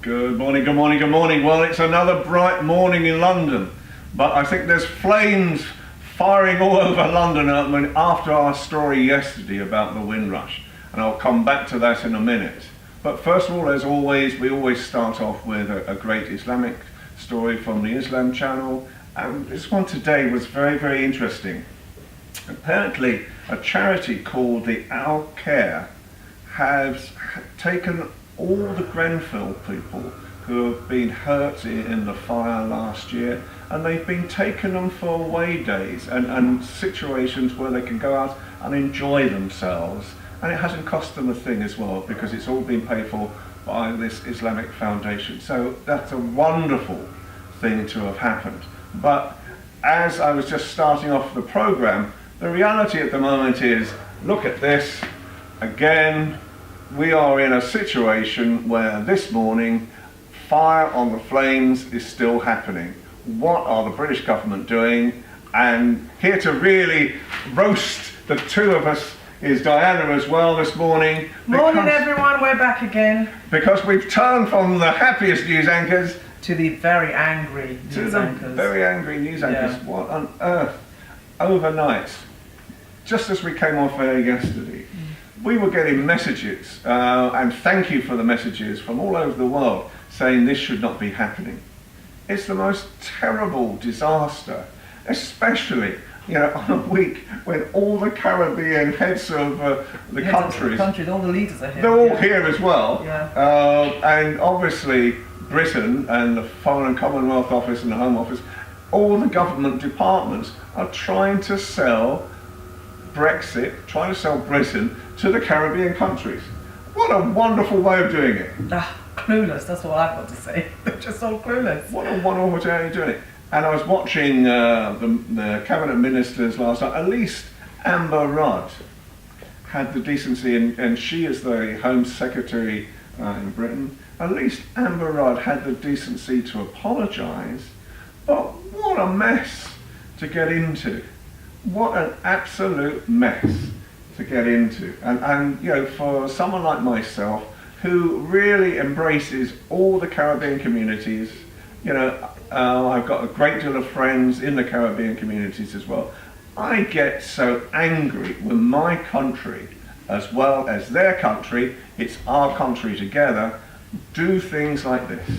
Good morning, good morning, good morning. Well, it's another bright morning in London, but I think there's flames firing all over London after our story yesterday about the Windrush, and I'll come back to that in a minute. But first of all, as always, we always start off with a great Islamic story from the Islam Channel, and this one today was very, very interesting. Apparently, a charity called the Al Care has taken all the Grenfell people who have been hurt in the fire last year, and they've been taking them for away days and situations where they can go out and enjoy themselves, and it hasn't cost them a thing as well, because it's all been paid for by this Islamic foundation. So that's a wonderful thing to have happened. But as I was just starting off the program, the reality at the moment is, look at this again. We are in a situation where this morning fire on the flames is still happening. What are the British government doing? And here to really roast the two of us is Diana as well this morning. Morning everyone, we're back again. Because we've turned from the happiest news anchors to the very angry news anchors. Very angry news anchors. Yeah. What on earth? Overnight, just as we came off air yesterday, we were getting messages, and thank you for the messages from all over the world saying this should not be happening. It's the most terrible disaster, especially on a week when all the Caribbean heads of the countries, all the leaders are here. They're all here as well. Yeah. And obviously Britain and the Foreign and Commonwealth Office and the Home Office, all the government departments are trying to sell Brexit, trying to sell Britain to the Caribbean countries. What a wonderful way of doing it. Clueless, that's what I've got to say. They're just all clueless. What a wonderful way of doing it. And I was watching the cabinet ministers last night. At least Amber Rudd had the decency, and she is the Home Secretary in Britain, at least Amber Rudd had the decency to apologise. But what a mess to get into. What an absolute mess to get into. And for someone like myself, who really embraces all the Caribbean communities, I've got a great deal of friends in the Caribbean communities as well. I get so angry when my country, as well as their country, it's our country together, do things like this.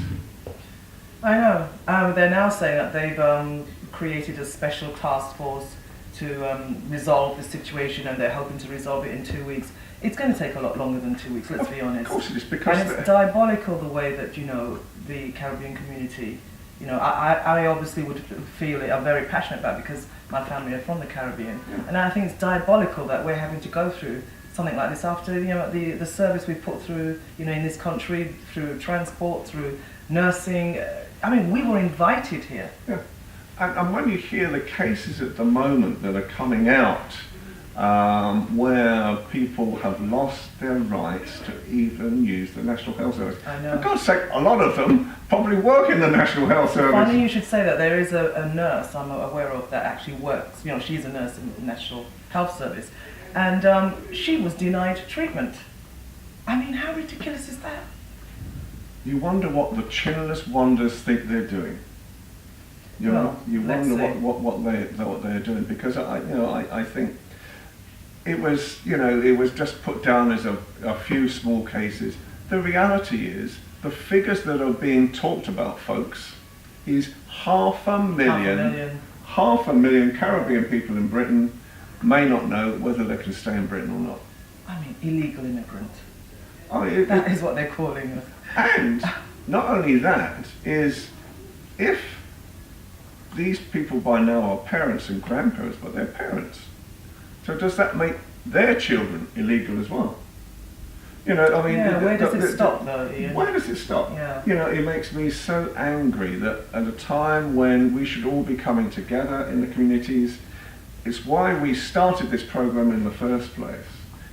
I know. They're now saying that they've created a special task force to resolve the situation, and they're hoping to resolve it in 2 weeks. It's going to take a lot longer than 2 weeks, let's be honest. Of course it is, because... And it's diabolical the way that, the Caribbean community, I obviously would feel it, I'm very passionate about it because my family are from the Caribbean. Yeah. And I think it's diabolical that we're having to go through something like this after, the service we've put through, in this country, through transport, through nursing. We were invited here. Yeah. And when you hear the cases at the moment that are coming out, where people have lost their rights to even use the National Health Service. I know. For God's sake, a lot of them probably work in the National Health Service. Funny you should say that. There is a nurse I'm aware of that actually works. She's a nurse in the National Health Service, and she was denied treatment. How ridiculous is that? You wonder what the chinless wonders think they're doing. You wonder what they're doing, because I think it was just put down as a few small cases. The reality is, the figures that are being talked about, folks, is half a million Caribbean people in Britain may not know whether they can stay in Britain or not. Illegal immigrant. That is what they're calling us. And not only that, is if these people by now are parents and grandparents, but they're parents. So does that make their children illegal as well? Where does it stop though, Ian? Where does it stop? Yeah. It makes me so angry that at a time when we should all be coming together in the communities, it's why we started this program in the first place.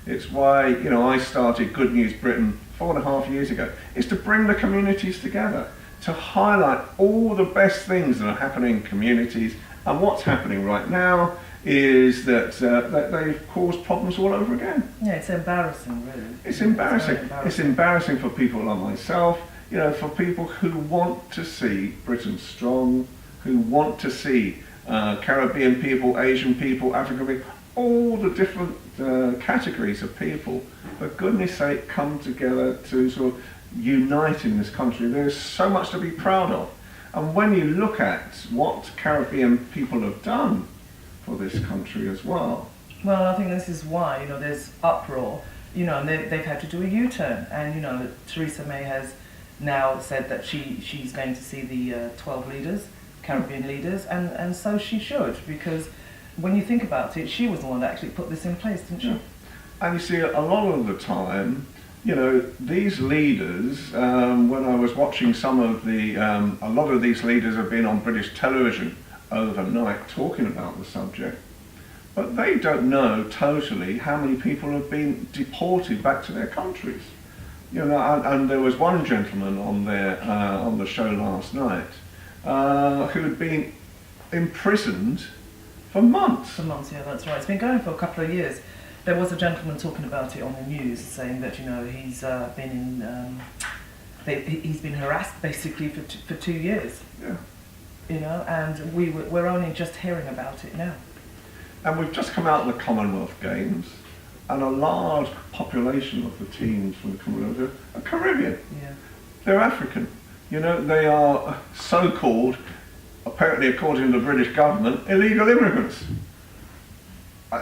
It's why, I started Good News Britain 4.5 years ago. It's to bring the communities together, to highlight all the best things that are happening in communities. And what's happening right now is that they've caused problems all over again. Yeah, it's embarrassing, really. It's embarrassing. It's embarrassing for people like myself. you know, for people who want to see Britain strong, who want to see Caribbean people, Asian people, African people, all the different categories of people, for goodness sake, come together to sort of unite in this country. There's so much to be proud of. And when you look at what Caribbean people have done for this country as well. Well, I think this is why, you know, there's uproar, you know, and they've had to do a U-turn. And, you know, Theresa May has now said that she's going to see the 12 leaders, Caribbean leaders, and so she should, because when you think about it, she was the one that actually put this in place, didn't she? Yeah. And you see, a lot of the time, you know, these leaders, when I was watching some of the, a lot of these leaders have been on British television overnight talking about the subject, but they don't know totally how many people have been deported back to their countries. You know, and there was one gentleman on there on the show last night who had been imprisoned for months. For months, yeah, that's right. It's been going for a couple of years. There was a gentleman talking about it on the news, saying that, you know, he's been harassed basically for 2 years. Yeah. You know, and we're only just hearing about it now. And we've just come out of the Commonwealth Games, and a large population of the teams from the Commonwealth are Caribbean. Yeah. They're African. You know, they are so-called, apparently according to the British government, illegal immigrants.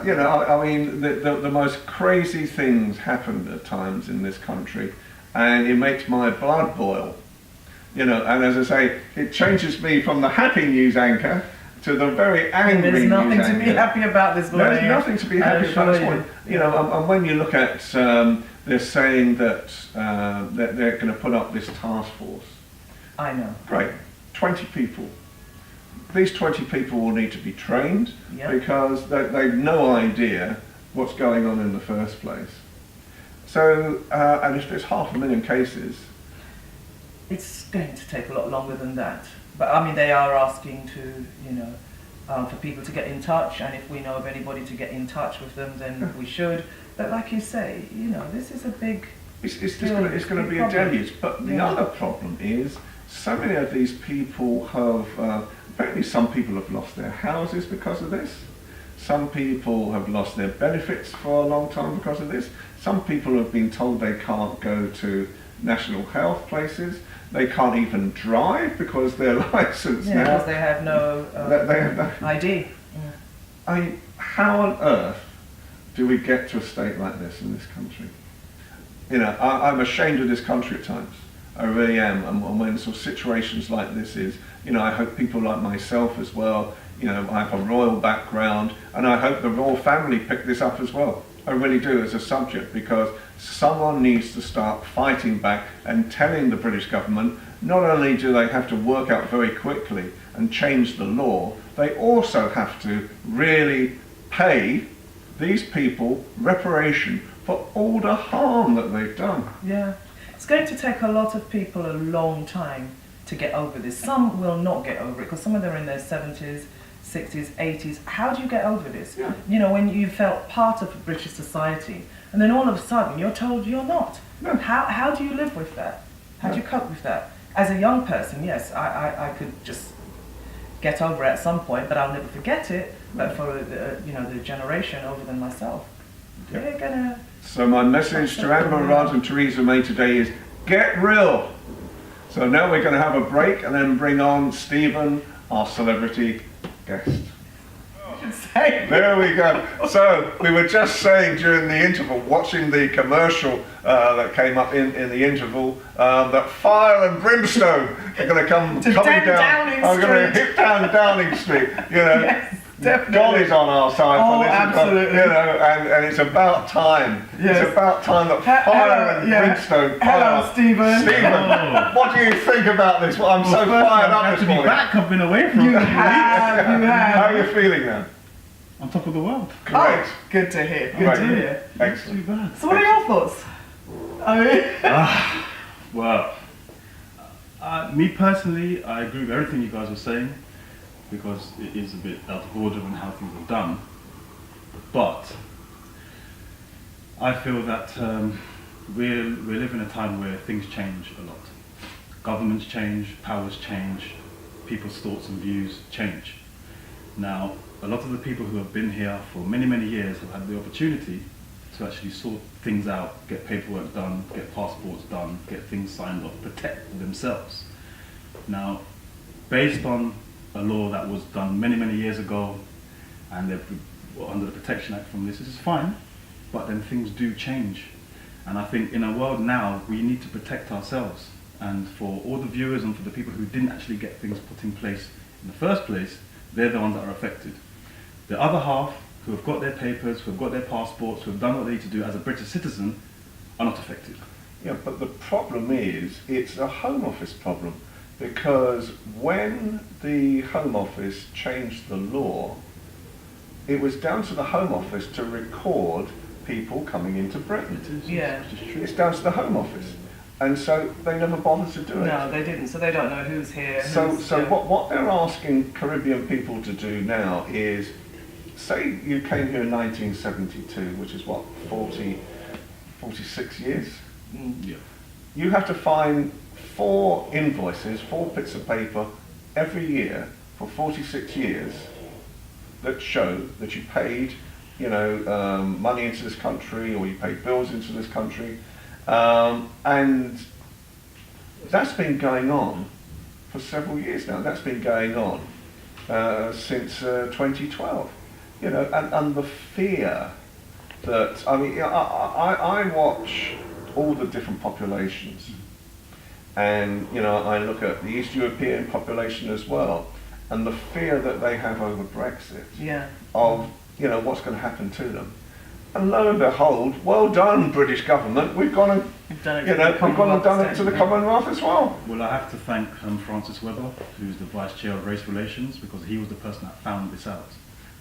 You know, I mean, the most crazy things happen at times in this country, and it makes my blood boil. You know, and as I say, it changes me from the happy news anchor to the very angry news anchor. There's nothing to be happy about this morning. There's nothing to be happy about this morning. You know, and when you look at, they're saying that they're going to put up this task force. I know. Great, 20 people. These 20 people will need to be trained, yep, because they've no idea what's going on in the first place. So, and if there's 500,000 cases, it's going to take a lot longer than that. But I mean, they are asking to, you know, for people to get in touch, and if we know of anybody to get in touch with them, then we should. But like you say, you know, this is a big. It's going to be a deluge. But the other problem is, so many of these people have. Apparently, some people have lost their houses because of this. Some people have lost their benefits for a long time because of this. Some people have been told they can't go to national health places. They can't even drive because they're licensed now. Because they have no they have no ID. Yeah. I mean, how on earth do we get to a state like this in this country? You know, I'm ashamed of this country at times. I really am. And when sort of situations like this is, you know, I hope people like myself as well, you know, I have a royal background, and I hope the royal family pick this up as well. I really do, as a subject, because someone needs to start fighting back and telling the British government not only do they have to work out very quickly and change the law, they also have to really pay these people reparation for all the harm that they've done. Yeah. It's going to take a lot of people a long time to get over this. Some will not get over it, because some of them are in their 70s, 60s, 80s. How do you get over this? Yeah. You know, when you felt part of British society, and then all of a sudden you're told you're not. No. How do you live with that? How do you cope with that? As a young person, yes, I could just get over it at some point, but I'll never forget it. But for you know, the generation older than myself, they're gonna. So my message to Amber Rudd and Theresa May today is, get real. So now we're going to have a break and then bring on Stephen, our celebrity guest. There we go. So we were just saying during the interval, watching the commercial that came up in the interval, that fire and brimstone are going to coming down. I'm going to hit down Downing Street. You know, Yes, definitely. God is on our side for this. Absolutely. You know, and it's about time. Yes. It's about time that fire and brimstone. Hello, Stephen. Stephen, what do you think about this? Well, I'm so fired up this morning. Back. I've been away from You have. How are you feeling now? on top of the world. Great. Oh, good to hear. Good Right. to hear. Excellent. Too bad. So what are your thoughts? I mean, Well, me personally, I agree with everything you guys are saying, because it is a bit out of order in how things are done. But I feel that we live in a time where things change a lot. governments change, powers change, people's thoughts and views change. Now, a lot of the people who have been here for many, many years have had the opportunity to actually sort things out, get paperwork done, get passports done, get things signed off, protect themselves. Now, based on a law that was done many, many years ago, and they're under the Protection Act from this is fine, but then things do change. And I think in a world now, we need to protect ourselves. And for all the viewers and for the people who didn't actually get things put in place in the first place, they're the ones that are affected. The other half, who have got their papers, who have got their passports, who have done what they need to do as a British citizen, are not affected. Yeah, but the problem is, it's a Home Office problem, because when the Home Office changed the law, it was down to the Home Office to record people coming into Britain. It is, Yeah. it's just true. It's down to the Home Office. And so they never bothered to do it. No, they didn't. So they don't know who's here. So yeah. what they're asking Caribbean people to do now is, say you came here in 1972, which is what, 46 years? Yeah. You have to find 4 invoices, 4 bits of paper every year for 46 years that show that you paid, money into this country, or you paid bills into this country. And that's been going on for several years now. That's been going on since 2012. And the fear that, I watch all the different populations, and I look at the East European population as well, and the fear that they have over Brexit, Yeah. of what's going to happen to them. And lo and behold, well done, British government. We've gone and We've done it we've gone and done it to the Commonwealth as well. Well, I have to thank Francis Webber, who's the Vice Chair of Race Relations, because he was the person that found this out.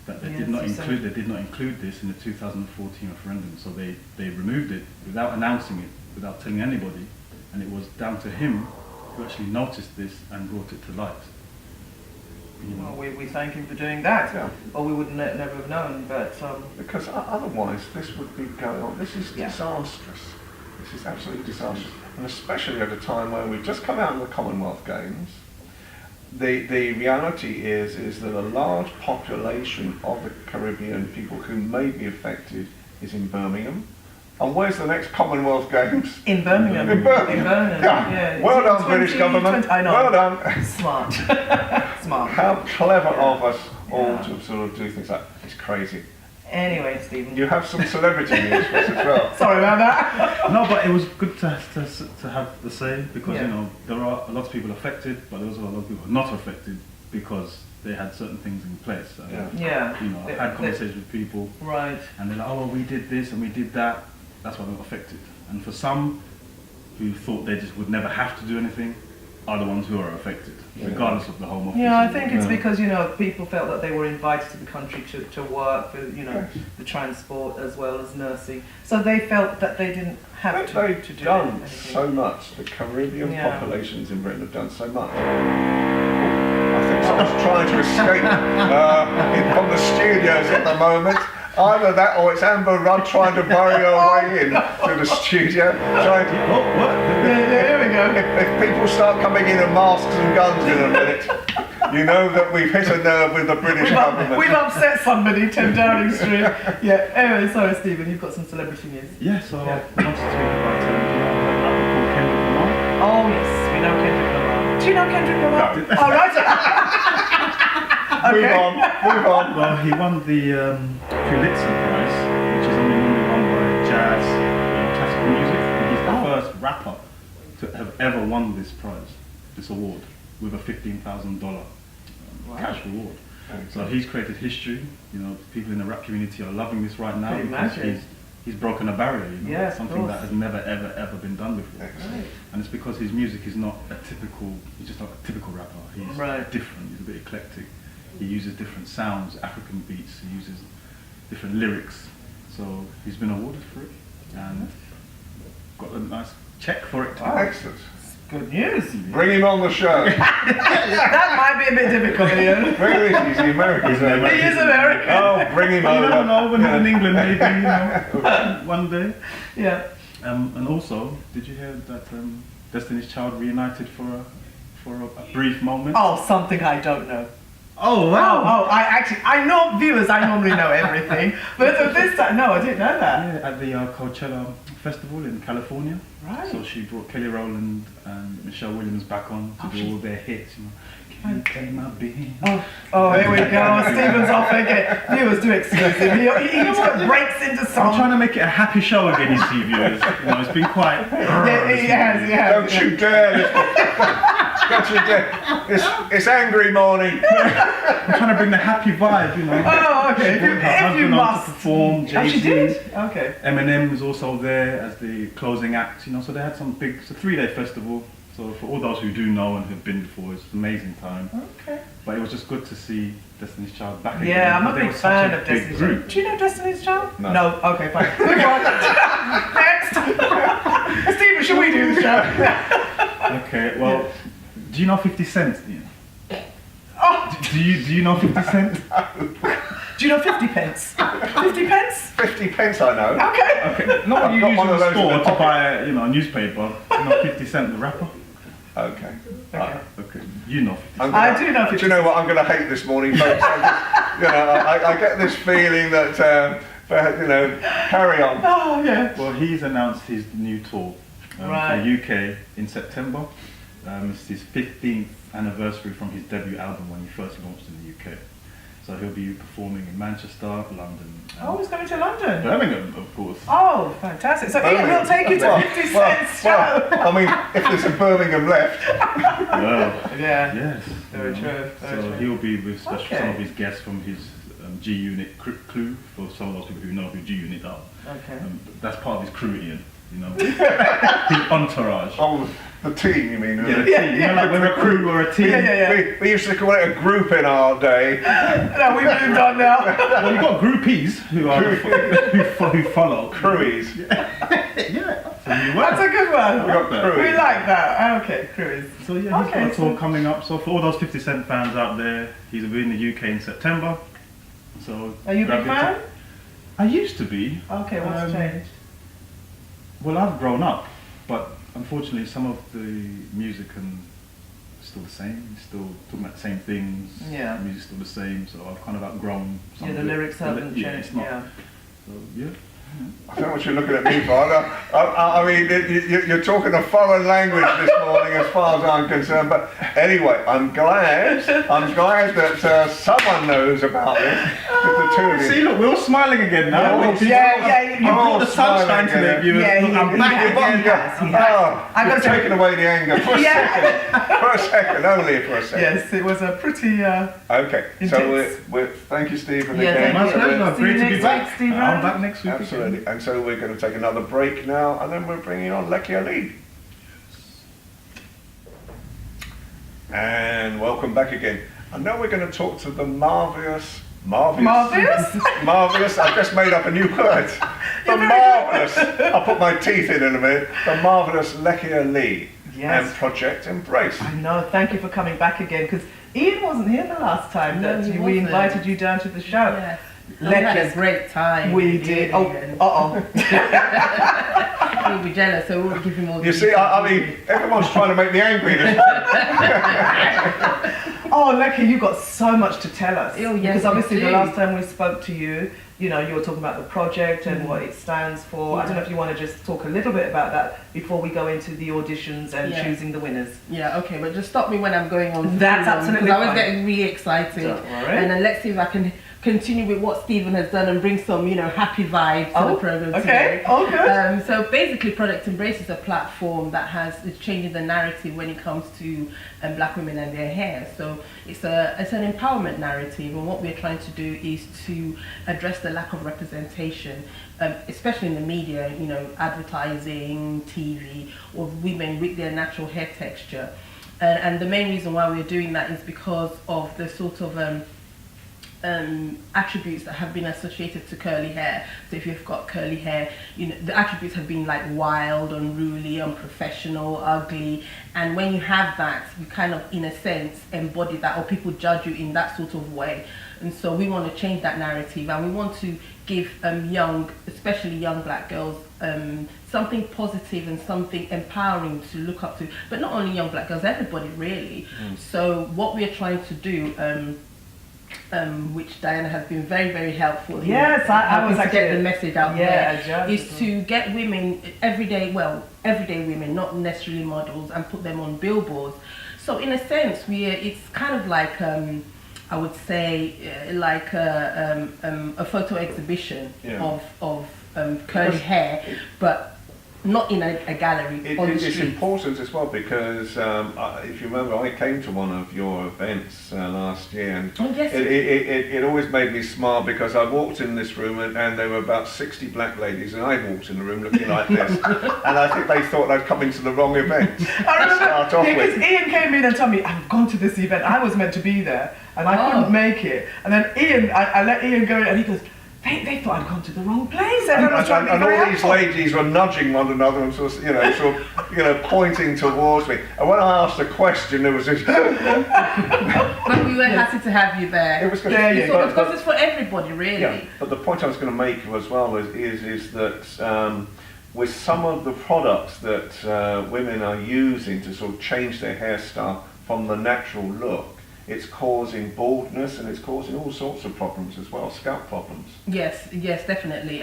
That they Yes, did not you said include. They did not include this in the 2014 referendum. So they removed it without announcing it, without telling anybody, and it was down to him who actually noticed this and brought it to light. Well, we thank him for doing that. Yeah. Or we would never have known, but... Because otherwise this would be going on. This is Yeah. disastrous. This is absolutely disastrous. And especially at a time when we've just come out of the Commonwealth Games. The reality is that a large population of the Caribbean people who may be affected is in Birmingham. And where's the next Commonwealth Games? In Birmingham. In Birmingham. In Birmingham, Yeah. yeah. Well It's done, British government. I know. Well done. Smart. Smart. How clever of us all Yeah. to sort of do things like that. It's crazy. Anyway, Stephen. You have some celebrity news for us as well. Sorry about that. No, but it was good to have the say, because Yeah. there are a lot of people affected, but there was a lot of people not affected because they had certain things in place. Yeah. Yeah. I've had conversations with people, Right. and they're like, "Oh, well, we did this and we did that." That's why they got affected. And for some who thought they just would never have to do anything, are the ones who are affected, Yeah. regardless of the Home Office. Yeah, I think it's Yeah. because, people felt that they were invited to the country to work, for, Yes. the transport as well as nursing. So they felt that they didn't have to They've do done anything. so much. The Caribbean Yeah. populations in Britain have done so much. I think someone's trying to escape from the studios at the moment. Either that or it's Amber Rudd trying to bury her way in to the studio. Trying to, There we go. if people start coming in in masks and guns in a minute, you know that we've hit a nerve with the British government. We've upset somebody, 10 Downing Street. Yeah, anyway, sorry Stephen, you've got some celebrity news. Yeah, so Yeah. I wanted to speak about a rapper called Kendrick Lamar. Oh yes, we know Kendrick Lamar. Do you know Kendrick Lamar? No. Oh, right. Move on, move on. Well, he won the Pulitzer Prize, which is only normally won by jazz and classical music. And he's the first rapper to have ever won this prize, this award, with a $15,000 cash reward. So he's created history. People in the rap community are loving this right now Pretty because magic. he's broken a barrier. Yeah, of something that course. has never ever been done before. Excellent. And it's because his music is not a typical. He's just not a typical rapper. He's Right. different. He's a bit eclectic. He uses different sounds, African beats. He uses different lyrics. So he's been awarded for it and got a nice check for it. Excellent. Good news. Bring him on the show. That might be a bit difficult, Ian. Where is he? He's the American. He's American. He is American. Oh, bring him But you over. never know, when he's in England, maybe one day. Yeah. And also, did you hear that Destiny's Child reunited for a brief moment. Oh, something I don't know. Oh I know viewers, I normally know everything. But this time, no, I didn't know that. Yeah, at the Coachella Festival in California. Right. So she brought Kelly Rowland and Michelle Williams back on to do all their hits. You know, can you pay my bill? Oh, here we go. Stephen's off again. Viewers, do excuse him. He just breaks into song. I'm trying to make it a happy show again, you see, viewers. You know, it's been quite... He has. Don't you dare! Don't you dare! It's angry morning. I'm trying to bring the happy vibe, you know. Oh, okay. She brought her If you husband on must. to perform, Jay-Z. Oh, she did? Okay. Eminem was also there as the closing act, you know, so they had some big... It's a 3-day festival. So for all those who do know and have been before, it's an amazing time. Okay. But it was just good to see Destiny's Child back again. Yeah, I'm a They big were such fan a of big Destiny's group. Child. Do you know Destiny's Child? No. Okay, fine. Move on. Next. Stephen, should we do the show? Okay, well, do you know 50 Cent, Ian? Oh, Do you know 50 Cent? do you know 50 pence? 50 pence? 50 pence I know. Okay. Okay, not I've you got use one in of the those in store the to pocket. buy a newspaper. You know 50 Cent, the rapper? Okay. Okay, you know 50 Cent. I do know 50 Do you know what I'm going to hate this morning, folks? I get this feeling that, carry on. Oh, yeah. Well, he's announced his new tour Right. for UK in September. It's his 15th anniversary from his debut album when he first launched in the UK. So he'll be performing in Manchester, London, Oh, he's coming to London. Birmingham, of course. Oh, fantastic. So Ian, we'll take you to 50 Cent's show. I mean, if there's a Birmingham left, Well, Yeah. yes. Very you know. true, very So true. he'll be with some Okay. of his guests from his G-Unit crew, for some of those people who know who G-Unit are. Okay. That's part of his crew, Ian. You know, his entourage. oh, the team, you mean? Yeah, the team. You know, like we're a crew or a team. Yeah. We used to call it a group in our day. No, we've moved on now. Well, you've got groupies who are who follow. Crewies. Yeah. So you That's a good one. We got We crewies. like that. Okay, cruise. So yeah, he's Okay, got a tour coming up. So for all those 50 Cent fans out there, he's will be in the UK in September. So Are you a grab big your fan? ticket. I used to be. Okay, what's changed? Well, I've grown up, but unfortunately, some of the music is still the same. It's still talking about the same things. Yeah. The music's still the same. So I've kind of outgrown. Some Yeah, the of it. lyrics haven't Yeah, changed. it's not. Yeah. So yeah. I don't know what you're looking at me for. I mean, you're talking a foreign language this morning as far as I'm concerned. But anyway, I'm glad that someone knows about this. The two of you. See, look, we're all smiling again now. Yeah, People- yeah, You brought the sunshine to the viewers. Yeah, Look, he- I'm he back has. again. He has. Oh, I gotta you've say- taken away the anger for a second. For a second, only for a second. Yes, it was a pretty. Okay, so Intense. we're thank you, Stephen, Yeah, again. thank My you. So we're- pleasure. See Great you to be next back. week, Stephen. I'm back next week again. Absolutely. And so we're going to take another break now, and then we're bringing on Lekia Lee. And welcome back again. And now we're going to talk to the marvellous. Marvellous? Marvellous. I've just made up a new word. The You're very marvellous. I'll put my teeth in a minute. The marvellous Lekia Lee. Yes. And Project Embrace. I know. Thank you for coming back again because Ian wasn't here the last time No, that he we wasn't. invited you down to the show. Yes. We had a Lekia's. great time. We did. Oh, He'll be jealous, so we'll give him all the You see, I mean, everyone's trying to make me angry this morning. Oh, Lekia, you got so much to tell us. Oh, yes, because obviously we the do. last time we spoke to you, you know, you were talking about the project and what it stands for. I don't know if you want to just talk a little bit about that before we go into the auditions and Yeah. choosing the winners. Yeah, okay, but just stop me when I'm going on. That's too long, absolutely because I was fine. getting really excited. Don't worry. And then let's see if I can continue with what Stephen has done and bring some, happy vibes to the program okay. today. Oh, good. So basically, Project Embrace is a platform that is changing the narrative when it comes to black women and their hair. So it's an empowerment narrative, and what we're trying to do is to address the lack of representation, especially in the media, advertising, TV, of women with their natural hair texture. And the main reason why we're doing that is because of the sort of attributes that have been associated to curly hair. So if you've got curly hair, the attributes have been like wild, unruly, unprofessional, ugly. And when you have that, you kind of, in a sense, embody that, or people judge you in that sort of way. And so we want to change that narrative, and we want to give especially young black girls, something positive and something empowering to look up to, but not only young black girls, everybody really. So what we are trying to do, which Diana has been very, very helpful in, Yes, I was to actually get the message out yeah, there, Jervis is as to get women, everyday women, not necessarily models, and put them on billboards. So in a sense, it's kind of like, I would say, like a photo exhibition of curly hair, but not in a gallery on the It's street. important as well because if you remember, I came to one of your events last year, and Oh, yes. it always made me smile because I walked in this room and there were about 60 black ladies, and I walked in the room looking like this, and I think they thought I'd come into the wrong event. I remember, start off because with. Ian came in and told me, I've gone to this event, I was meant to be there, and I couldn't make it. And then I let Ian go in, and he goes, they thought I'd gone to the wrong place. Everyone was trying to be And very all these helpful. ladies were nudging one another and sort of pointing towards me. And when I asked a question, there was this. But we were happy to have you there. It was good. Because it's for everybody, really. Yeah, but the point I was going to make as well is that with some of the products that women are using to sort of change their hairstyle from the natural look, it's causing baldness and it's causing all sorts of problems as well, scalp problems. Yes, definitely.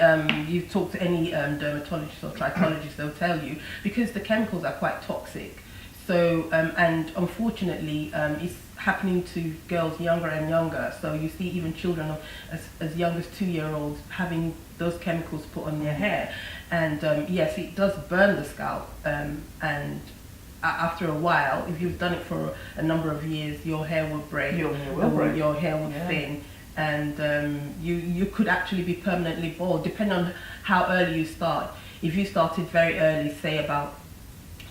You talk to any dermatologist or trichologist, they'll tell you, because the chemicals are quite toxic. So, and unfortunately, it's happening to girls younger and younger. So you see even children as young as 2-year-olds having those chemicals put on their hair. And yes, it does burn the scalp. And after a while, if you've done it for a number of years, your hair will break. Your hair will thin. And you could actually be permanently bald, depending on how early you start. If you started very early, say about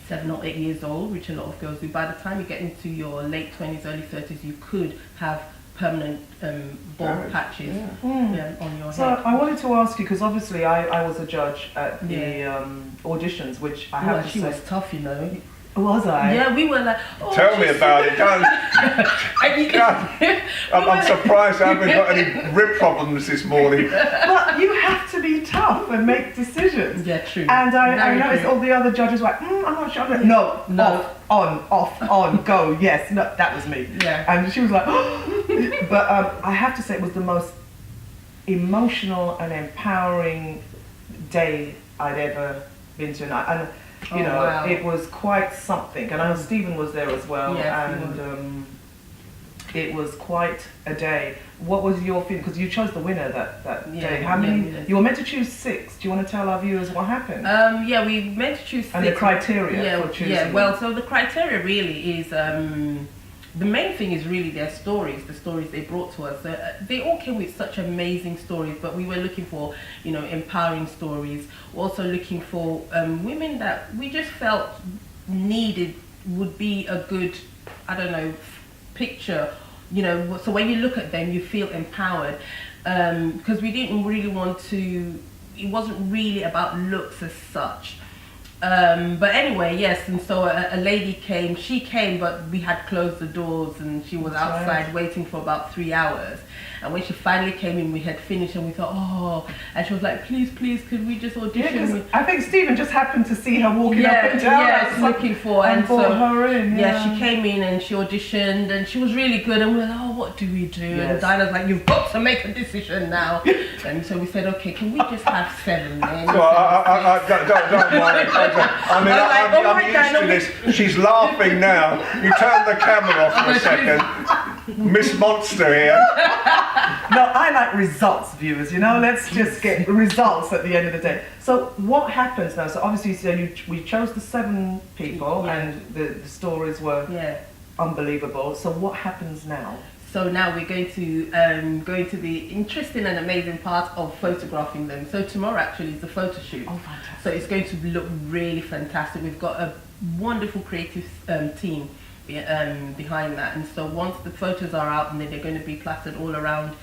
7 or 8 years old, which a lot of girls do, by the time you get into your late 20s, early 30s, you could have permanent bald patches on your So head. I wanted to ask you, because obviously I was a judge at the auditions, which I have to She say. was tough, you know. Was I? Yeah, we were like, oh, Tell me about it, don't. I'm surprised I haven't got any rib problems this morning. But you have to be tough and make decisions. Yeah, true. And I Very noticed true. all the other judges were like, I'm not sure. No, off, on, go, yes. No, that was me. Yeah. And she was like, but I have to say it was the most emotional and empowering day I'd ever been to. And you know, wow. It was quite something. And I know Stephen was there as well. Yes, and it was quite a day. What was your feeling? Because you chose the winner that day. How many? Yes. You were meant to choose 6. Do you want to tell our viewers what happened? Yeah, we meant to choose 6. And the criteria for choosing. Yeah, well, so the criteria really is, the main thing is really their stories, the stories they brought to us. They all came with such amazing stories, but we were looking for, you know, empowering stories. We're also looking for women that we just felt needed, would be a good, I don't know, picture, you know, so when you look at them, you feel empowered. Because we didn't really want to, it wasn't really about looks as such. But anyway, yes, and so a lady came, she came, but we had closed the doors and she was outside waiting for about 3 hours. And when she finally came in, we had finished and we thought, oh, and she was like, please, could we just audition? Yeah, I think Stephen just happened to see her walking up and down. Yes, looking for, and so brought her in. yeah, she came in and she auditioned and she was really good, and we were like, oh, what do we do? Yes. And Dinah's like, you've got to make a decision now. And so we said, okay, can we just have 7 men? Well, don't worry. I mean, I'm used to this. She's laughing now. You turn the camera off for a second. Miss Monster here. No, I like results, viewers, you know, let's just get results at the end of the day. So what happens now? So obviously we chose the 7 people and the stories were unbelievable. So what happens now? So now we're going to go into the interesting and amazing part of photographing them. So tomorrow actually is the photo shoot. Oh, fantastic. So it's going to look really fantastic. We've got a wonderful creative team behind that. And so once the photos are out, and then they're going to be plastered all around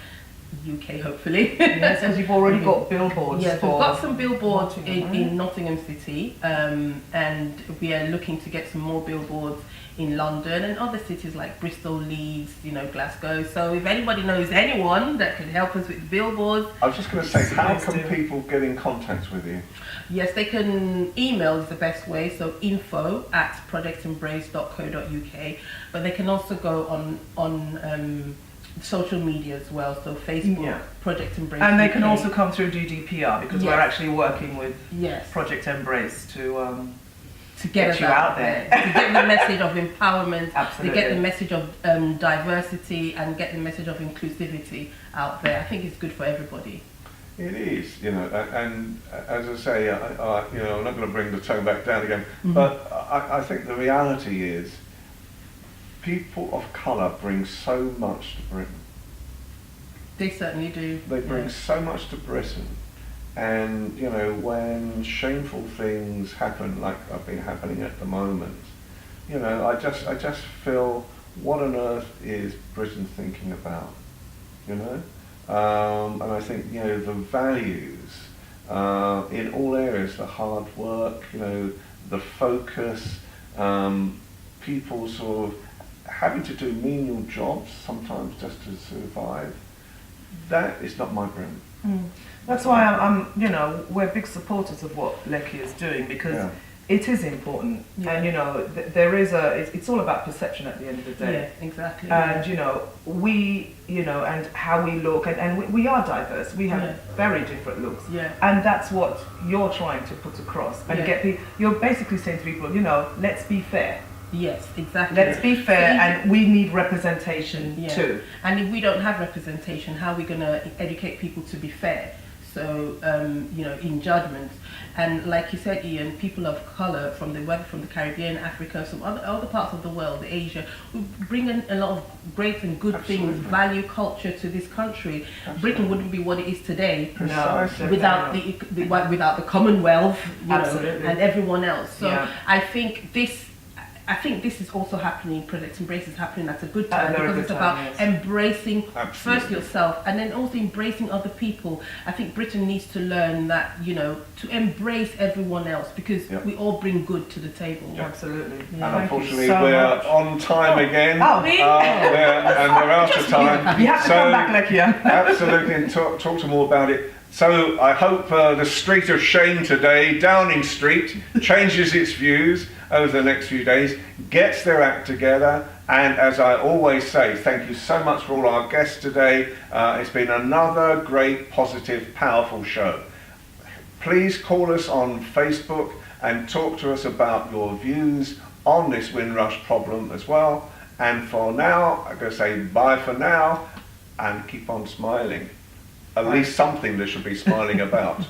UK, hopefully. Yes, because you've already got billboards. Yes, for we've got some billboards Nottingham, in Nottingham City, and we are looking to get some more billboards in London and other cities like Bristol, Leeds, Glasgow. So if anybody knows anyone that can help us with billboards, I was just going to say, how Please can do. people get in contact with you? yes, they can email is the best way. So info@projectembrace.co.uk, but they can also go on social media as well. So Facebook, Yeah. Project Embrace, And they can UK. also come through GDPR because Yes. we're actually working with yes. Project Embrace to Get us you out there. to get the message of empowerment, Absolutely. to get the message of diversity, and get the message of inclusivity out there. I think it's good for everybody. It is, and as I say, I'm not going to bring the tone back down again, but I think the reality is people of colour bring so much to Britain. They certainly do. They bring Yeah. so much to Britain, and when shameful things happen, like have been happening at the moment, I just feel, what on earth is Britain thinking about, and I think the values in all areas, the hard work, the focus, people sort of having to do menial jobs sometimes just to survive. That is not my Britain. That's why we're big supporters of what Lekia is doing, because Yeah. it is important. Yeah. And there is it's all about perception at the end of the day. Yeah, exactly. And we and how we look, and we are diverse. We have Yeah. very different looks. Yeah. And that's what you're trying to put across and Yeah. get people. You're basically saying to people, let's be fair. Yes, exactly. Let's be fair, So and we need representation Yeah. too. And if we don't have representation, how are we going to educate people to be fair? So, in judgment. And like you said, Ian, people of colour from the Caribbean, Africa, some other parts of the world, Asia, we bring in a lot of great and good things, Absolutely. value culture to this country. Britain wouldn't be what it is today Precisely. without without the Commonwealth, Absolutely. and everyone else. So Yeah. I think this is also happening. Project Embrace is happening at a good At a time, very because good it's time, about yes. embracing Absolutely. first yourself, and then also embracing other people. I think Britain needs to learn that to embrace everyone else, because Yep. we all bring good to the table. Absolutely. And Thank you unfortunately, so we're much. on time again. Oh. Really? And we're out of time. You have to come back, Lekia. Absolutely, and talk some more about it. So I hope the Street of Shame today, Downing Street, changes its views over the next few days, gets their act together, and as I always say, thank you so much for all our guests today. It's been another great, positive, powerful show. Please call us on Facebook and talk to us about your views on this Windrush problem as well. And for now, I'm going to say bye for now, and keep on smiling. At least something there should be smiling about.